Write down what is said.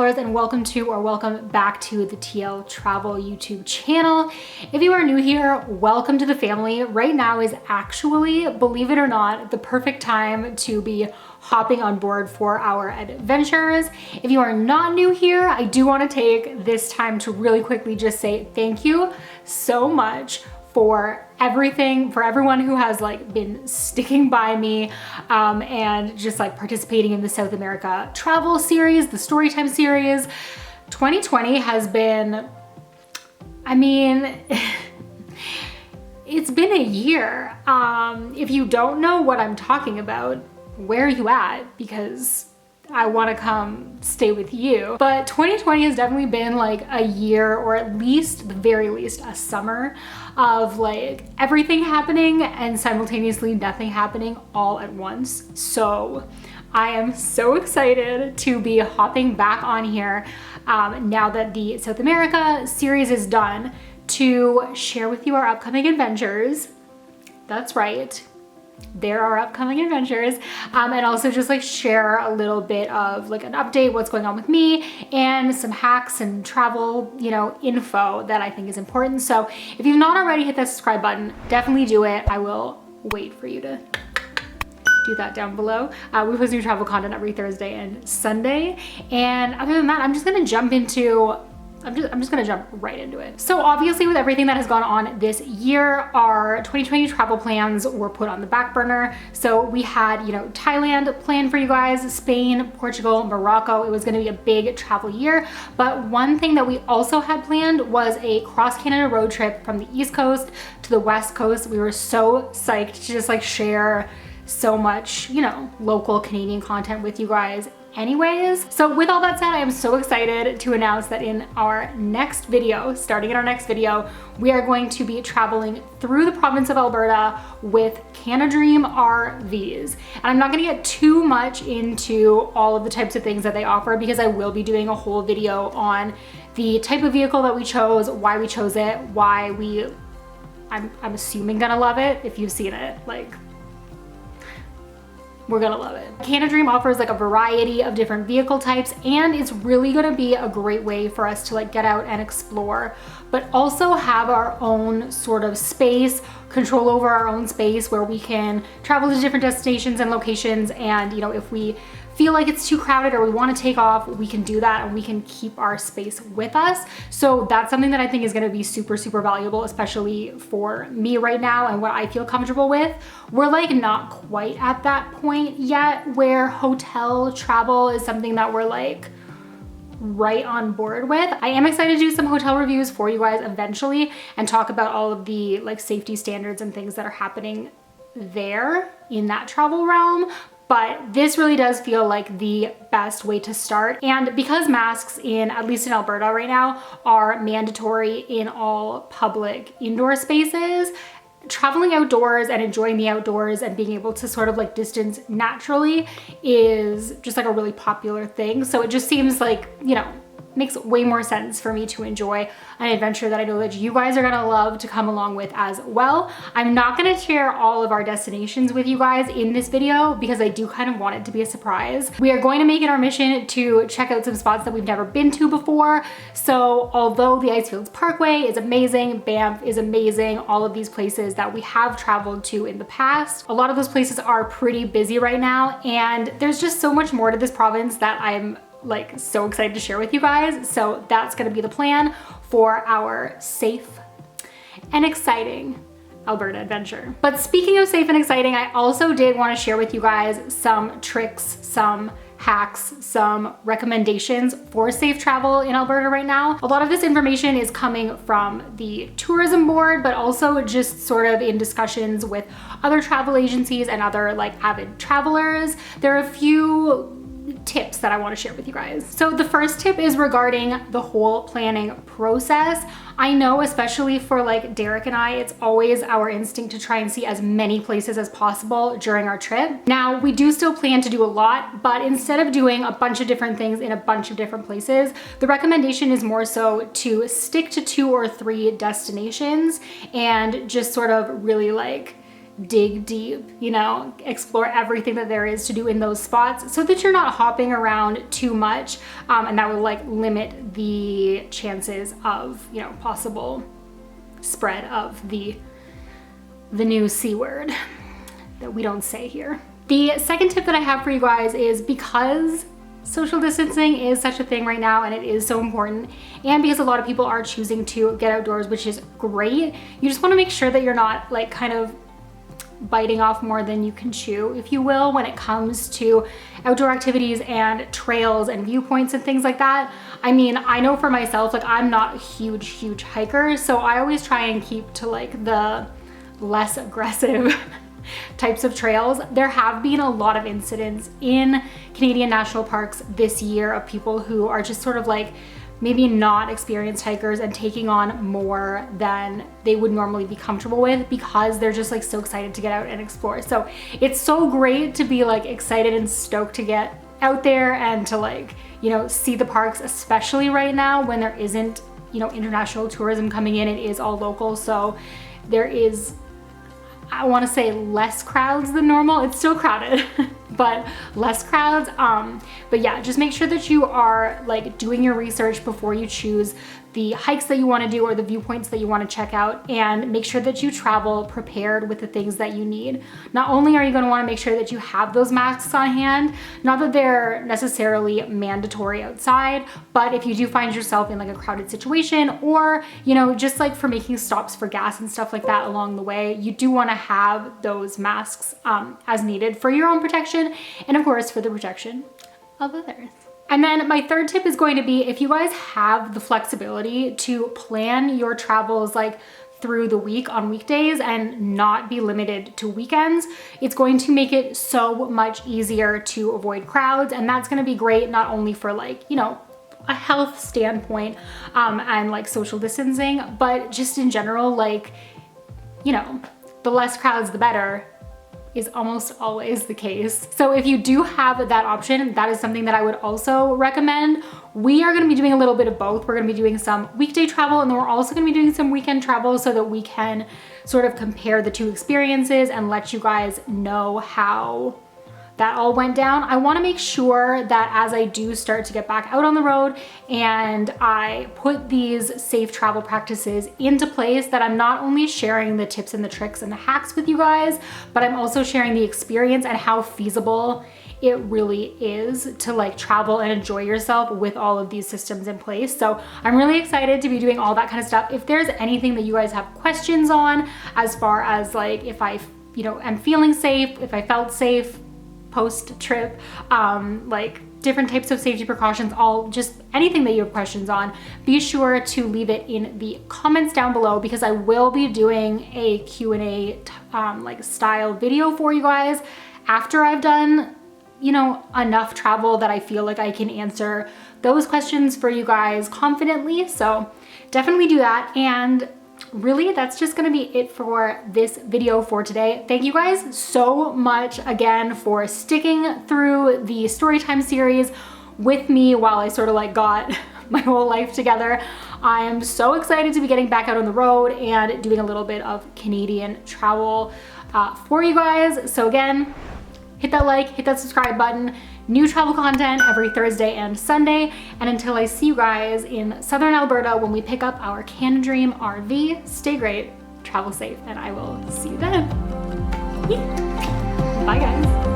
travelers, and welcome to or welcome back to the TL Travel YouTube channel. If you are new here, welcome to the family. Right now is actually, believe it or not, the perfect time to be hopping on board for our adventures. If you are not new here, I do want to take this time to really quickly just say thank you so much for everything, for everyone who has been sticking by me and just participating in the South America travel series, the Storytime series. 2020 has been, it's been a year. If you don't know what I'm talking about, where are you at? Because I want to come stay with you. But 2020 has definitely been a year, or at least, the very least, a summer of everything happening and simultaneously nothing happening all at once. So I am so excited to be hopping back on here now that the South America series is done, to share with you our upcoming adventures. That's right. There are upcoming adventures, and also just share a little bit of an update, what's going on with me, and some hacks and travel, info that I think is important. So if you've not already hit that subscribe button, definitely do it. I will wait for you to do that down below. We post new travel content every Thursday and Sunday. And other than that, I'm just gonna jump right into it. So obviously, with everything that has gone on this year, our 2020 travel plans were put on the back burner. So we had, Thailand planned for you guys, Spain, Portugal, Morocco. It was gonna be a big travel year. But one thing that we also had planned was a cross Canada road trip from the East Coast to the West Coast. We were so psyched to just share so much, local Canadian content with you guys anyways. So with all that said, I am so excited to announce that in our next video, starting in our next video, we are going to be traveling through the province of Alberta with CanaDream RVs. And I'm not gonna get too much into all of the types of things that they offer, because I will be doing a whole video on the type of vehicle that we chose, why we chose it, I'm assuming gonna love it. If you've seen it, we're gonna love it. CanaDream offers a variety of different vehicle types, and it's really gonna be a great way for us to get out and explore, but also have our own sort of space, control over our own space, where we can travel to different destinations and locations. And if we feel like it's too crowded or we want to take off, we can do that, and we can keep our space with us. So that's something that I think is going to be super, super valuable, especially for me right now and what I feel comfortable with. We're not quite at that point yet where hotel travel is something that we're right on board with. I am excited to do some hotel reviews for you guys eventually and talk about all of the safety standards and things that are happening there in that travel realm. But this really does feel like the best way to start. And because masks, at least in Alberta right now, are mandatory in all public indoor spaces, traveling outdoors and enjoying the outdoors and being able to sort of distance naturally is just a really popular thing. So it just seems makes way more sense for me to enjoy an adventure that I know that you guys are gonna love to come along with as well. I'm not gonna share all of our destinations with you guys in this video, because I do kind of want it to be a surprise. We are going to make it our mission to check out some spots that we've never been to before. So although the Icefields Parkway is amazing, Banff is amazing, all of these places that we have traveled to in the past, a lot of those places are pretty busy right now, and there's just so much more to this province that I'm so excited to share with you guys. So that's gonna be the plan for our safe and exciting Alberta adventure. But speaking of safe and exciting, I also did want to share with you guys some tricks, some hacks, some recommendations for safe travel in Alberta right now. A lot of this information is coming from the tourism board, but also just sort of in discussions with other travel agencies and other avid travelers. There are a few tips that I want to share with you guys. So the first tip is regarding the whole planning process. I know, especially for Derek and I, it's always our instinct to try and see as many places as possible during our trip. Now, we do still plan to do a lot, but instead of doing a bunch of different things in a bunch of different places, the recommendation is more so to stick to 2 or 3 destinations and just sort of really dig deep, you know, explore everything that there is to do in those spots so that you're not hopping around too much, and that will like limit the chances of, you know, possible spread of the new C word that we don't say here. The second tip that I have for you guys is, because social distancing is such a thing right now and it is so important, and because a lot of people are choosing to get outdoors, which is great, you just want to make sure that you're not like kind of biting off more than you can chew, if you will, when it comes to outdoor activities and trails and viewpoints and things like that. I mean, I know for myself, like I'm not a huge hiker, so I always try and keep to like the less aggressive types of trails. There have been a lot of incidents in Canadian national parks this year of people who are just sort of like maybe not experienced hikers and taking on more than they would normally be comfortable with because they're just like so excited to get out and explore. So it's so great to be like excited and stoked to get out there and to like, you know, see the parks, especially right now when there isn't, you know, international tourism coming in. It is all local, so there is, I want to say, less crowds than normal. It's still crowded, but less crowds. But yeah, just make sure that you are like doing your research before you choose the hikes that you want to do or the viewpoints that you want to check out, and make sure that you travel prepared with the things that you need. Not only are you going to want to make sure that you have those masks on hand, not that they're necessarily mandatory outside, but if you do find yourself in like a crowded situation, or, you know, just like for making stops for gas and stuff like that along the way, you do want to have those masks as needed for your own protection and of course for the protection of others. And then my third tip is going to be, if you guys have the flexibility to plan your travels like through the week on weekdays and not be limited to weekends, it's going to make it so much easier to avoid crowds. And that's going to be great, not only for like, you know, a health standpoint and like social distancing, but just in general, like, you know, the less crowds, the better is almost always the case. So if you do have that option, that is something that I would also recommend. We are gonna be doing a little bit of both. We're gonna be doing some weekday travel, and then we're also gonna be doing some weekend travel so that we can sort of compare the two experiences and let you guys know how that all went down. I wanna make sure that as I do start to get back out on the road and I put these safe travel practices into place, that I'm not only sharing the tips and the tricks and the hacks with you guys, but I'm also sharing the experience and how feasible it really is to like travel and enjoy yourself with all of these systems in place. So I'm really excited to be doing all that kind of stuff. If there's anything that you guys have questions on, as far as like if I, you know, am feeling safe, if I felt safe post-trip, like different types of safety precautions, all just anything that you have questions on, be sure to leave it in the comments down below, because I will be doing a Q&A like style video for you guys after I've done, you know, enough travel that I feel like I can answer those questions for you guys confidently. So definitely do that. And really, that's just gonna be it for this video for today. Thank you guys so much again for sticking through the Storytime series with me while I sort of like got my whole life together. I am so excited to be getting back out on the road and doing a little bit of Canadian travel for you guys. So again, hit that like, hit that subscribe button. New travel content every Thursday and Sunday. And until I see you guys in Southern Alberta when we pick up our CanaDream RV, stay great, travel safe, and I will see you then. Bye guys.